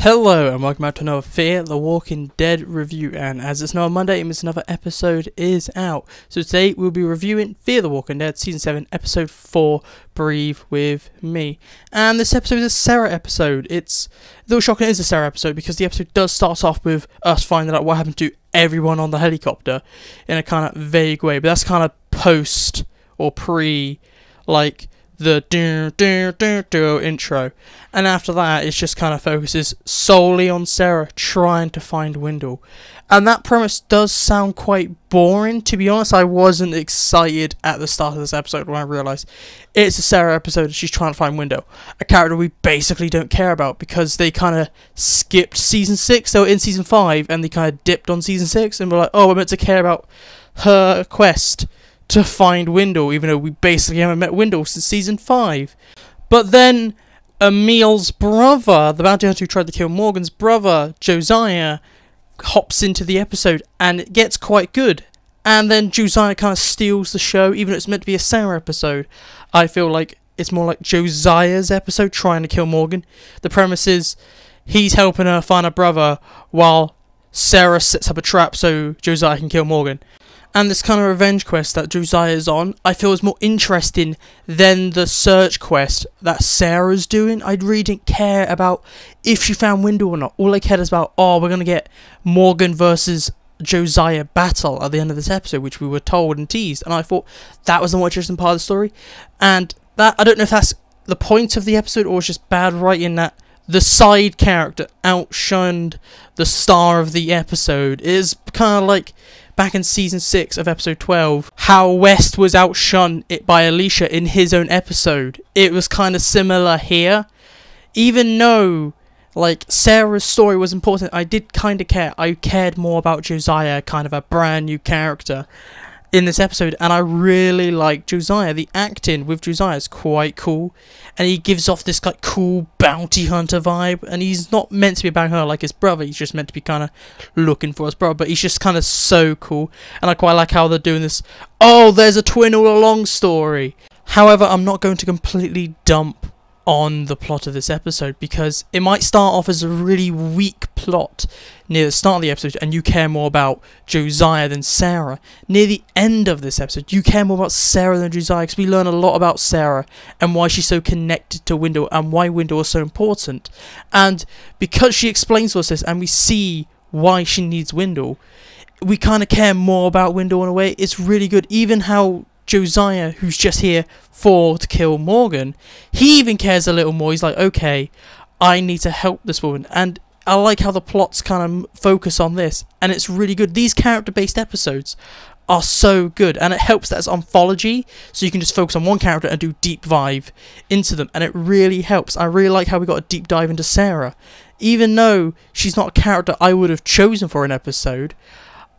Hello and welcome back to another Fear the Walking Dead review, and as it's now a Monday, it means another episode is out. So today we'll be reviewing Fear the Walking Dead Season 7 Episode 4, Breathe With Me. And this episode is a Sarah episode. It's a little shocking it is a Sarah episode because the episode does start off with us finding out what happened to everyone on the helicopter in a kind of vague way, but that's kind of post or pre, like, the intro, and after that it just kind of focuses solely on Sarah trying to find Wendell, and that premise does sound quite boring. To be honest, I wasn't excited at the start of this episode when I realised it's a Sarah episode and she's trying to find Wendell, a character we basically don't care about because they kind of skipped season 6. They were in season 5 and they kind of dipped on season 6 and we're like, oh, we're meant to care about her quest to find Wendell, even though we basically haven't met Wendell since season 5. But then Emil's brother, the bounty hunter who tried to kill Morgan's brother, Josiah, hops into the episode and it gets quite good. And then Josiah kind of steals the show, even though it's meant to be a Sarah episode. I feel like it's more like Josiah's episode trying to kill Morgan. The premise is he's helping her find her brother while Sarah sets up a trap so Josiah can kill Morgan. And this kind of revenge quest that Josiah is on, I feel is more interesting than the search quest that Sarah's doing. I really didn't care about if she found Wendell or not. All I cared is about, oh, we're going to get Morgan versus Josiah battle at the end of this episode, which we were told and teased. And I thought that was the more interesting part of the story. And that, I don't know if that's the point of the episode or it's just bad writing that the side character outshined the star of the episode. It is kind of like back in season 6 of episode 12, how West was outshone by Alicia in his own episode. It was kind of similar here. Even though, like, Sarah's story was important, I did kind of care. I cared more about Josiah, kind of a brand new character in this episode, and I really like Josiah. The acting with Josiah is quite cool, and he gives off this like cool bounty hunter vibe, and he's not meant to be a bounty hunter like his brother, he's just meant to be kind of looking for his brother, but he's just kind of so cool, and I quite like how they're doing this, oh, there's a twin all along story. However, I'm not going to completely dump on the plot of this episode because it might start off as a really weak plot near the start of the episode and you care more about Josiah than Sarah. Near the end of this episode you care more about Sarah than Josiah because we learn a lot about Sarah and why she's so connected to Wendell and why Wendell is so important, and because she explains to us this and we see why she needs Wendell, we kind of care more about Wendell in a way. It's really good. Even how Josiah, who's just here to kill Morgan, he even cares a little more. He's like, okay, I need to help this woman. And I like how the plots kind of focus on this, and it's really good. These character-based episodes are so good, and it helps that it's anthology, so you can just focus on one character and do deep dive into them, and it really helps. I really like how we got a deep dive into Sarah. Even though she's not a character I would have chosen for an episode,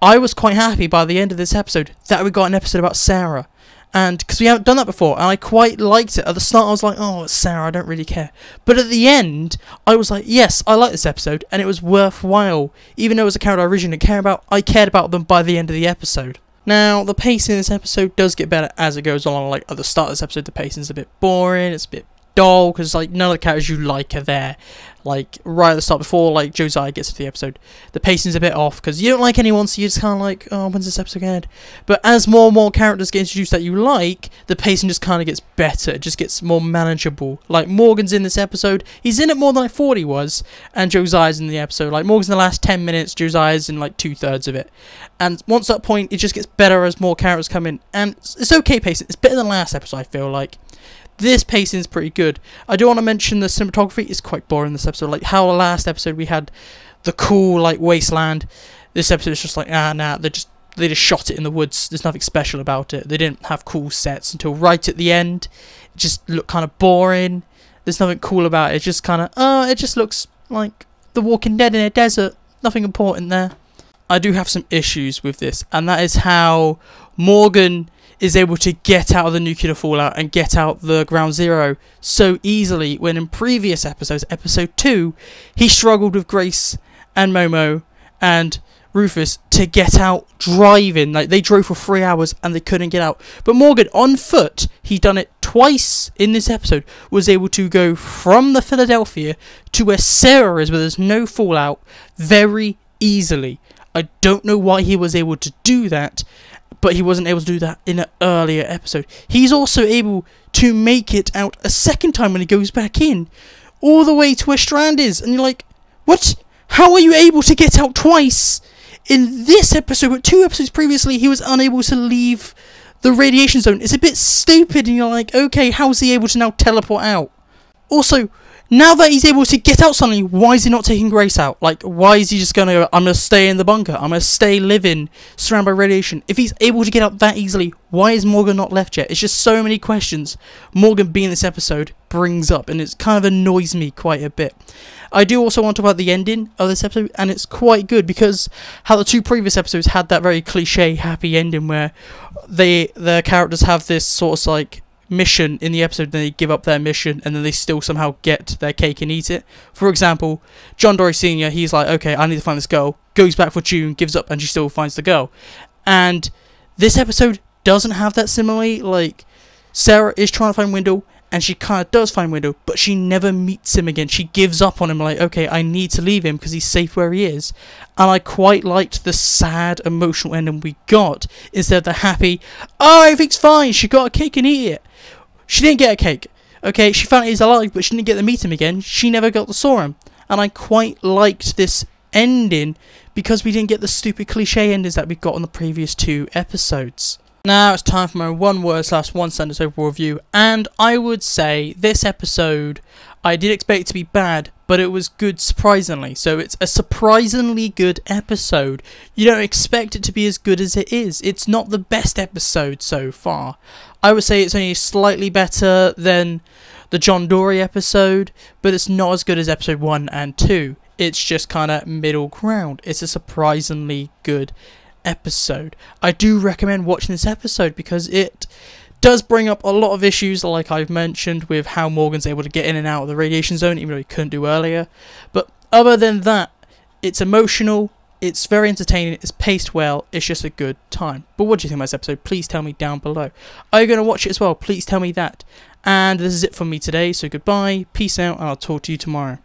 I was quite happy by the end of this episode that we got an episode about Sarah. And because we haven't done that before, and I quite liked it. At the start I was like, oh, it's Sarah, I don't really care. But at the end, I was like, yes, I like this episode, and it was worthwhile. Even though it was a character I originally didn't care about, I cared about them by the end of the episode. Now, the pacing in this episode does get better as it goes along. Like, at the start of this episode, the pacing's a bit boring, it's a bit dull, because, like, none of the characters you like are there. Like, right at the start, before, like, Josiah gets to the episode, the pacing's a bit off, because you don't like anyone, so you're just kind of like, oh, when's this episode going to end? But as more and more characters get introduced that you like, the pacing just kind of gets better, it just gets more manageable. Like, Morgan's in this episode, he's in it more than I thought he was, and Josiah's in the episode. Like, Morgan's in the last 10 minutes, Josiah's in, like, 2/3 of it. And once that point, it just gets better as more characters come in, and it's okay pacing, it's better than last episode, I feel like. This pacing is pretty good. I do want to mention the cinematography is quite boring in this episode. Like how the last episode we had the cool like wasteland. This episode is just like nah. They just shot it in the woods. There's nothing special about it. They didn't have cool sets until right at the end. It just looked kind of boring. There's nothing cool about it. It just kind of it just looks like The Walking Dead in a desert. Nothing important there. I do have some issues with this, and that is how Morgan is able to get out of the nuclear fallout and get out the ground zero so easily, when in previous episodes, episode 2, he struggled with Grace and Momo and Rufus to get out driving. Like, they drove for 3 hours and they couldn't get out. But Morgan, on foot, he done it twice in this episode was able to go from the Philadelphia to where Sarah is, where there's no fallout, very easily. I don't know why he was able to do that, but he wasn't able to do that in an earlier episode. He's also able to make it out a second time when he goes back in, all the way to where Strand is, and you're like, what? How are you able to get out twice in this episode, but 2 episodes previously he was unable to leave the radiation zone? It's a bit stupid, and you're like, okay, how's he able to now teleport out? Also, now that he's able to get out suddenly, why is he not taking Grace out? Like, why is he just gonna go, I'm gonna stay in the bunker, I'm gonna stay living, surrounded by radiation? If he's able to get out that easily, why is Morgan not left yet? It's just so many questions Morgan being in this episode brings up, and it kind of annoys me quite a bit. I do also want to talk about the ending of this episode, and it's quite good because how the 2 previous episodes had that very cliche happy ending where the characters have this sort of like mission in the episode, then they give up their mission and then they still somehow get their cake and eat it. For example, John Dorie Sr., he's like, okay, I need to find this girl, goes back for June, gives up, and she still finds the girl. And this episode doesn't have that similarly. Like, Sarah is trying to find Wendell, and she kind of does find Wendell, but she never meets him again. She gives up on him, like, okay, I need to leave him because he's safe where he is. And I quite liked the sad, emotional ending we got instead of the happy, oh, everything's fine, she got a cake and eat it. She didn't get a cake. Okay, she found he's alive, but she didn't get to meet him again. She never got to saw him. And I quite liked this ending because we didn't get the stupid cliche endings that we got on the previous 2 episodes. Now it's time for my one word / one sentence overall review, and I would say this episode, I did expect it to be bad, but it was good surprisingly. So it's a surprisingly good episode. You don't expect it to be as good as it is. It's not the best episode so far. I would say it's only slightly better than the John Dorie episode, but it's not as good as episode 1 and 2. It's just kind of middle ground. It's a surprisingly good episode. I do recommend watching this episode because it does bring up a lot of issues, like I've mentioned, with how Morgan's able to get in and out of the radiation zone, even though he couldn't do earlier. But other than that, it's emotional, it's very entertaining, it's paced well, it's just a good time. But what do you think of this episode? Please tell me down below. Are you going to watch it as well? Please tell me that. And this is it from me today, so goodbye, peace out, and I'll talk to you tomorrow.